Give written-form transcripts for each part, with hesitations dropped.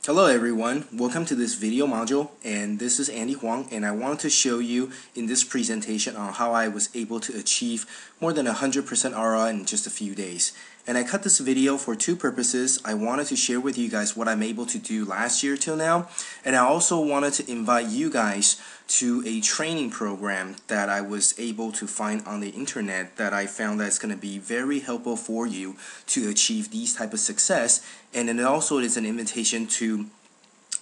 Hello everyone, welcome to this video module, and this is Andy Huang, and I wanted to show you in this presentation on how I was able to achieve more than 100% ROI in just a few days. And I cut this video for two purposes. I wanted to share with you guys what I'm able to do last year till now, and I also wanted to invite you guys to a training program that I was able to find on the internet that I found that's going to be very helpful for you to achieve these type of success. And then also it is an invitation to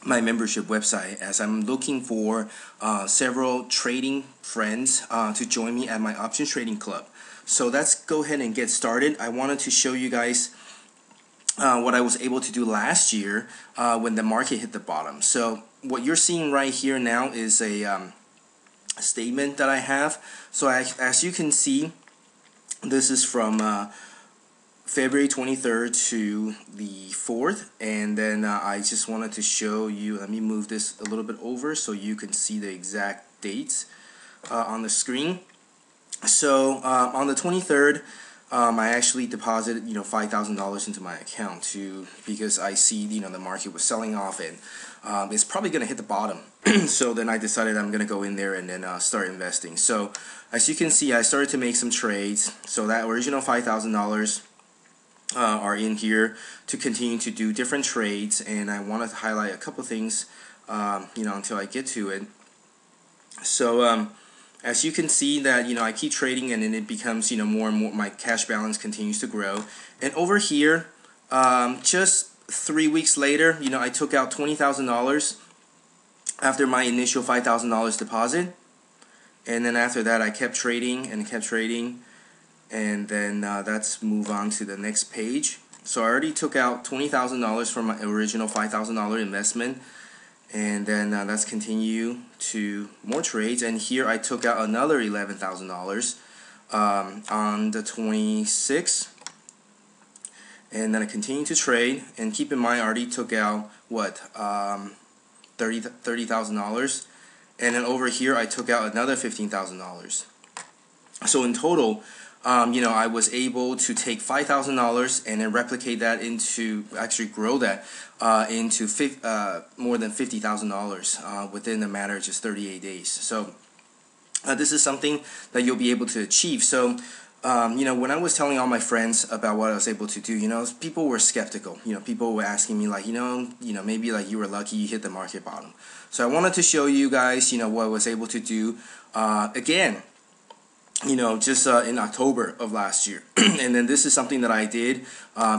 my membership website, as I'm looking for several trading friends to join me at my option trading club. So let's go ahead and get started. I wanted to show you guys what I was able to do last year when the market hit the bottom. So what you're seeing right here now is a statement that I have. So as you can see, this is from February 23rd to the 4th, and then I just wanted to show you, let me move this a little bit over so you can see the exact dates on the screen. So on the 23rd, I actually deposited $5,000 into my account because I see the market was selling off, and it's probably gonna hit the bottom. So then I decided I'm gonna go in there and then start investing. So as you can see, I started to make some trades. So that original $5,000 are in here to continue to do different trades, and I wanted to highlight a couple things until I get to it. So as you can see that I keep trading, and then it becomes more and more, my cash balance continues to grow. And over here, just 3 weeks later, I took out $20,000 after my initial $5,000 deposit, and then after that I kept trading and kept trading. And then let's move on to the next page. So I already took out $20,000 from my original $5,000 investment, and then let's continue to more trades. And here I took out another $11,000 on the 26th, and then I continue to trade. And keep in mind, I already took out what $30,000, and then over here I took out another $15,000. So in total, I was able to take $5,000 and then replicate that into, actually grow that into more than $50,000 within a matter of just 38 days. So this is something that you'll be able to achieve. So when I was telling all my friends about what I was able to do, people were skeptical. People were asking me like, maybe like you were lucky you hit the market bottom. So I wanted to show you guys, what I was able to do again. Just in October of last year. And then this is something that I did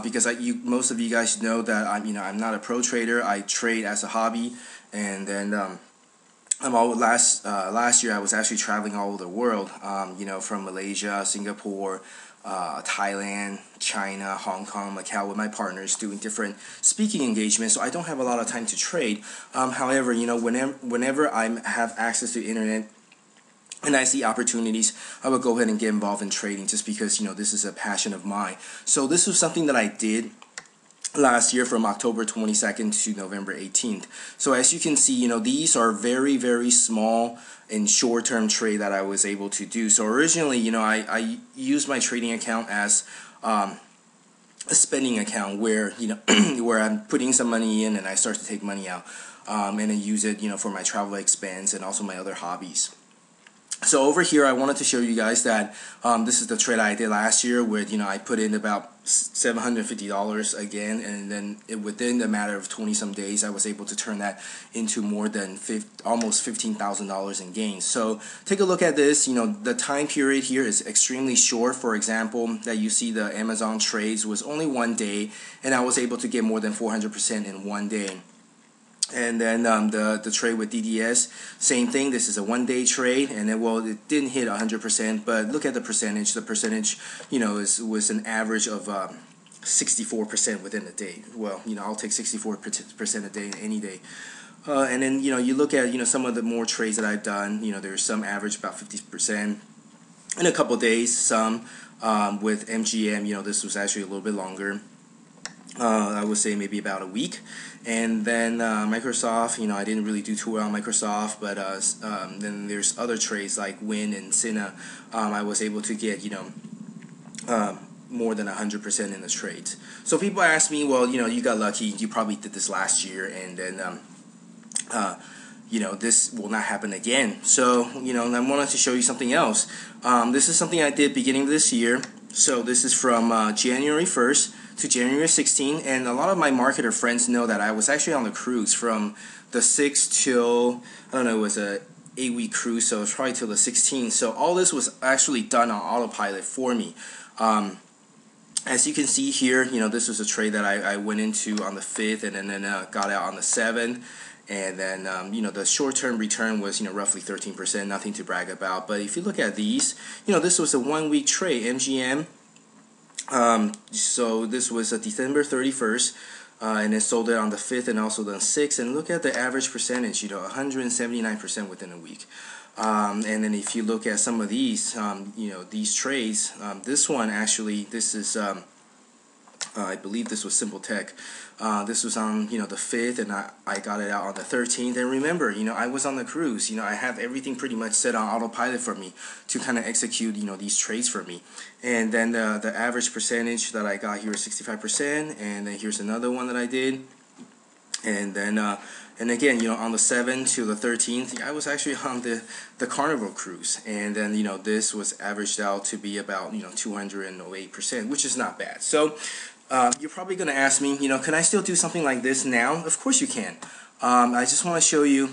because most of you guys know that I'm not a pro trader. I trade as a hobby, and then last year I was actually traveling all over the world. From Malaysia, Singapore, Thailand, China, Hong Kong, Macau, with my partners doing different speaking engagements. So I don't have a lot of time to trade. However, whenever I have access to the internet and I see opportunities, I will go ahead and get involved in trading, just because this is a passion of mine. So this was something that I did last year from October 22nd to November 18th. So as you can see, these are very, very small and short-term trade that I was able to do. So originally, I used my trading account as a spending account where where I'm putting some money in and I start to take money out, and then use it for my travel expense and also my other hobbies. So over here, I wanted to show you guys that this is the trade I did last year, where I put in about $750 again, and then within a matter of 20-some days, I was able to turn that into more than almost $15,000 in gains. So take a look at this. The time period here is extremely short. For example, that you see the Amazon trades was only 1 day, and I was able to get more than 400% in 1 day. And then the trade with DDS, same thing. This is a 1-day trade, and then it didn't hit 100%, but look at the percentage. The percentage, was an average of 64% within a day. Well, I'll take 64% a day any day. And then you look at some of the more trades that I've done. There's some average about 50% in a couple days. Some with MGM, this was actually a little bit longer. I would say maybe about a week. And then Microsoft, I didn't really do too well on Microsoft, but then there's other trades like Win and Sina. I was able to get more than 100% in the trades. So people ask me, well, you got lucky, you probably did this last year, and then this will not happen again. So I wanted to show you something else. This is something I did beginning of this year. So this is from January 1st to January 16th, and a lot of my marketer friends know that I was actually on the cruise from the 6th till, I don't know, it was a 8-week cruise, so it was probably till the 16th. So all this was actually done on autopilot for me. As you can see here, this was a trade that I went into on the 5th, and then got out on the 7th. And then, the short-term return was, roughly 13%, nothing to brag about. But if you look at these, this was a 1-week trade, MGM. So this was December 31st, and it sold it on the 5th and also the 6th. And look at the average percentage, 179% within a week. And then if you look at some of these, these trades, this one actually, this is, I believe this was Simple Tech. This was on, the 5th, and I got it out on the 13th. And remember, I was on the cruise. I have everything pretty much set on autopilot for me to kind of execute, these trades for me. And then the average percentage that I got here is 65%. And then here's another one that I did. And then, and again, on the 7th to the 13th, I was actually on the Carnival cruise. And then, this was averaged out to be about, 208%, which is not bad. So, you're probably going to ask me, can I still do something like this now? Of course you can. I just want to show you,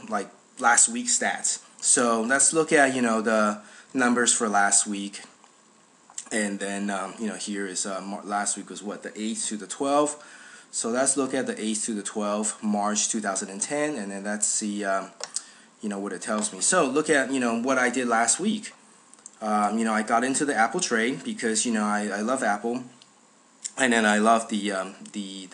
like last week's stats. So let's look at, the numbers for last week. And then, here is last week was what, the 8th to the 12th. So let's look at the 8th to the 12th, March 2010, and then let's see, what it tells me. So look at, what I did last week. I got into the Apple trade because, I love Apple. And then I love the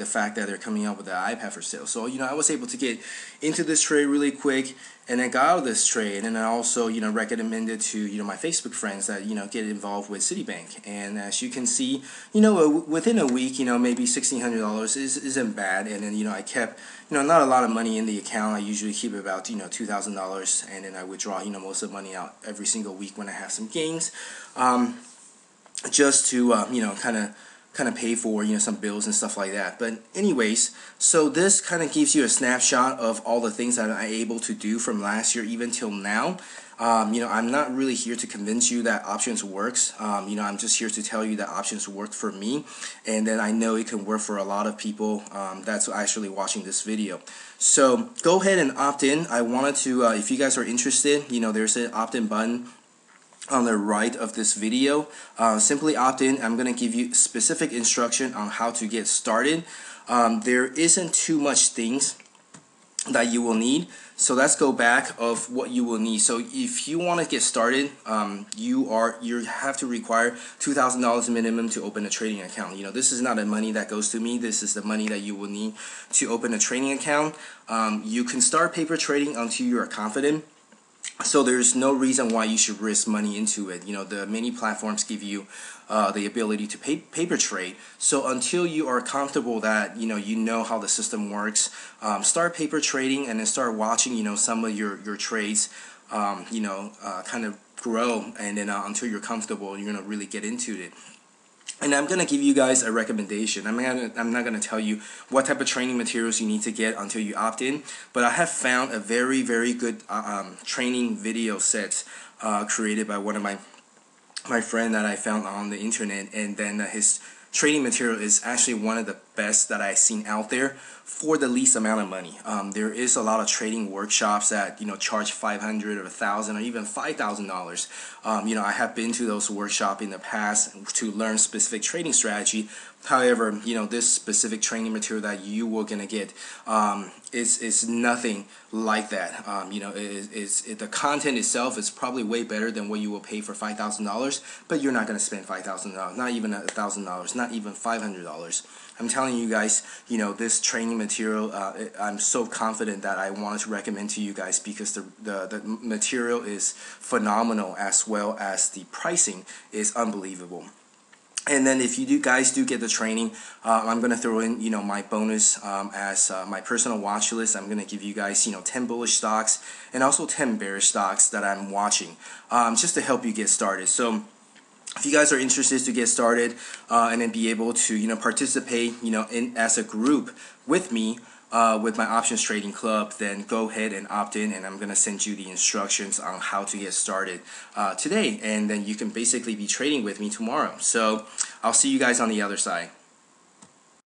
fact that they're coming out with the iPad for sale. So, I was able to get into this trade really quick, and then got out of this trade. And then I also, recommended to, my Facebook friends that, get involved with Citibank. And as you can see, within a week, maybe $1,600 isn't bad. And then, I kept, not a lot of money in the account. I usually keep about, $2,000, and then I withdraw, most of the money out every single week when I have some gains, just to, kind of pay for some bills and stuff like that. But anyways, so this kind of gives you a snapshot of all the things that I'm able to do from last year even till now. I'm not really here to convince you that options works. I'm just here to tell you that options work for me, and then I know it can work for a lot of people that's actually watching this video. So go ahead and opt in. I wanted to, if you guys are interested, there's an opt-in button on the right of this video. Simply opt in. I'm going to give you specific instruction on how to get started. There isn't too much things that you will need. So let's go back of what you will need. So if you want to get started, you have to require $2,000 minimum to open a trading account. This is not the money that goes to me. This is the money that you will need to open a trading account. You can start paper trading until you are confident. So there's no reason why you should risk money into it. The many platforms give you the ability to paper trade. So until you are comfortable that you know how the system works, start paper trading and then start watching some of your trades kind of grow, and then until you're comfortable, you're gonna really get into it. And I'm going to give you guys a recommendation. I'm not going to tell you what type of training materials you need to get until you opt in, but I have found a very, very good training video set created by one of my friend that I found on the internet, and then his training material is actually one of the best that I've seen out there for the least amount of money. There is a lot of trading workshops that charge $500 or $1,000 or even $5,000. I have been to those workshops in the past to learn specific trading strategy. However, this specific training material that you were gonna get is nothing like that. The content itself is probably way better than what you will pay for $5,000, but you're not gonna spend $5,000, not even $1,000, not even $500. I'm telling you guys, this training material, I'm so confident that I wanted to recommend to you guys because the material is phenomenal, as well as the pricing is unbelievable. And then if you guys do get the training, I'm going to throw in, my bonus as my personal watch list. I'm going to give you guys, 10 bullish stocks and also 10 bearish stocks that I'm watching, just to help you get started. So if you guys are interested to get started and then be able to participate in as a group with me with my options trading club, then go ahead and opt in, and I'm gonna send you the instructions on how to get started today, and then you can basically be trading with me tomorrow. So I'll see you guys on the other side.